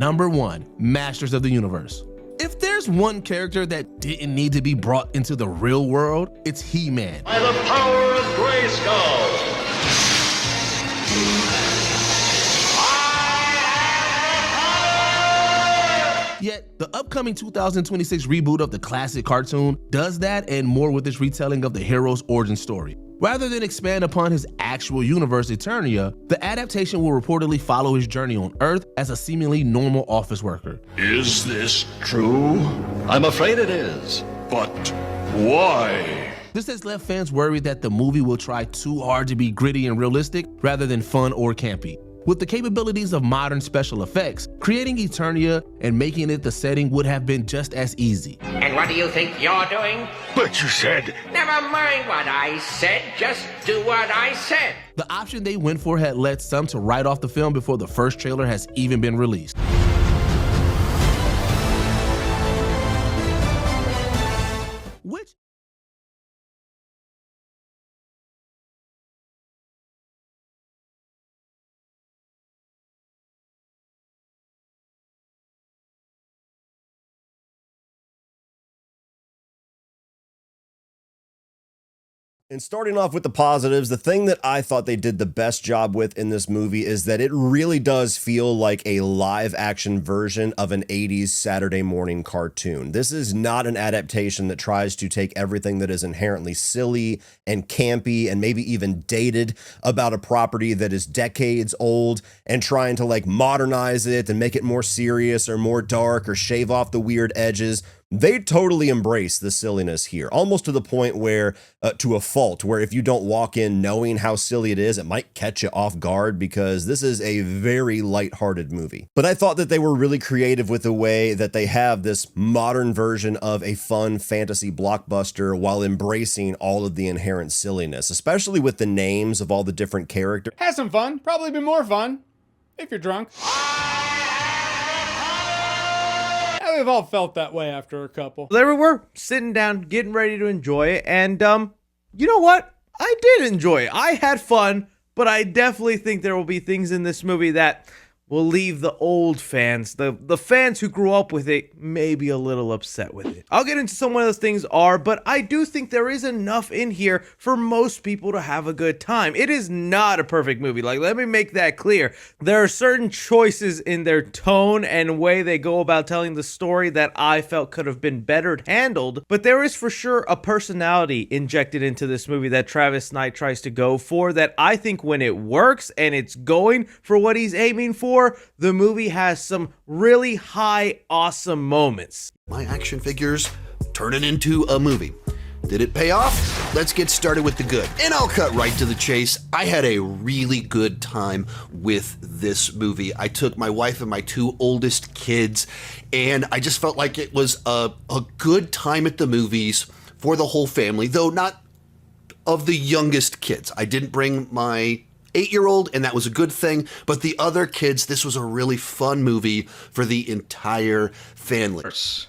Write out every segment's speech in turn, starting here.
Number 1, Masters of the Universe. If there's one character that didn't need to be brought into the real world, it's He-Man. By the power of Grayskull. Yet, the upcoming 2026 reboot of the classic cartoon does that and more with its retelling of the hero's origin story. Rather than expand upon his actual universe Eternia, the adaptation will reportedly follow his journey on Earth as a seemingly normal office worker. Is this true? I'm afraid it is. But why? This has left fans worried that the movie will try too hard to be gritty and realistic rather than fun or campy. With the capabilities of modern special effects, creating Eternia and making it the setting would have been just as easy. And what do you think you're doing? But you said... Never mind what I said, just do what I said. The option they went for had led some to write off the film before the first trailer has even been released. Which And starting off with the positives, the thing that I thought they did the best job with in this movie is that it really does feel like a live action version of an 80s Saturday morning cartoon. This is not an adaptation that tries to take everything that is inherently silly and campy and maybe even dated about a property that is decades old and trying to like modernize it and make it more serious or more dark or shave off the weird edges. They totally embrace the silliness here, almost to the point where, to a fault, where if you don't walk in knowing how silly it is, it might catch you off guard because this is a very lighthearted movie. But I thought that they were really creative with the way that they have this modern version of a fun fantasy blockbuster while embracing all of the inherent silliness, especially with the names of all the different characters. Have some fun, probably be more fun if you're drunk. We've all felt that way after a couple. There we were, sitting down, getting ready to enjoy it, and you know what? I did enjoy it. I had fun, but I definitely think there will be things in this movie that will leave the old fans, the fans who grew up with it, maybe a little upset with it. I'll get into some of those things but I do think there is enough in here for most people to have a good time. It is not a perfect movie. Like, let me make that clear. There are certain choices in their tone and way they go about telling the story that I felt could have been better handled, but there is for sure a personality injected into this movie that Travis Knight tries to go for that I think when it works and it's going for what he's aiming for, the movie has some really high, awesome moments. My action figures turning into a movie. Did it pay off? Let's get started with the good. And I'll cut right to the chase. I had a really good time with this movie. I took my wife and my two oldest kids, and I just felt like it was a good time at the movies for the whole family, though not of the youngest kids. I didn't bring my 8-year-old, and that was a good thing. But the other kids, this was a really fun movie for the entire family.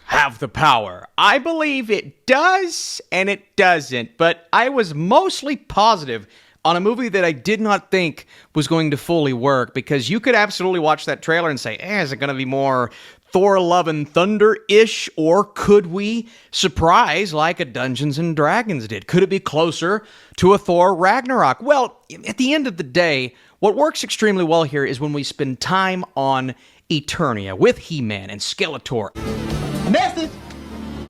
Have the power. I believe it does and it doesn't, but I was mostly positive on a movie that I did not think was going to fully work, because you could absolutely watch that trailer and say, is it going to be more Thor Love and Thunder-ish, or could we surprise like a Dungeons and Dragons did? Could it be closer to a Thor Ragnarok? Well, at the end of the day, what works extremely well here is when we spend time on Eternia with He-Man and Skeletor. Message!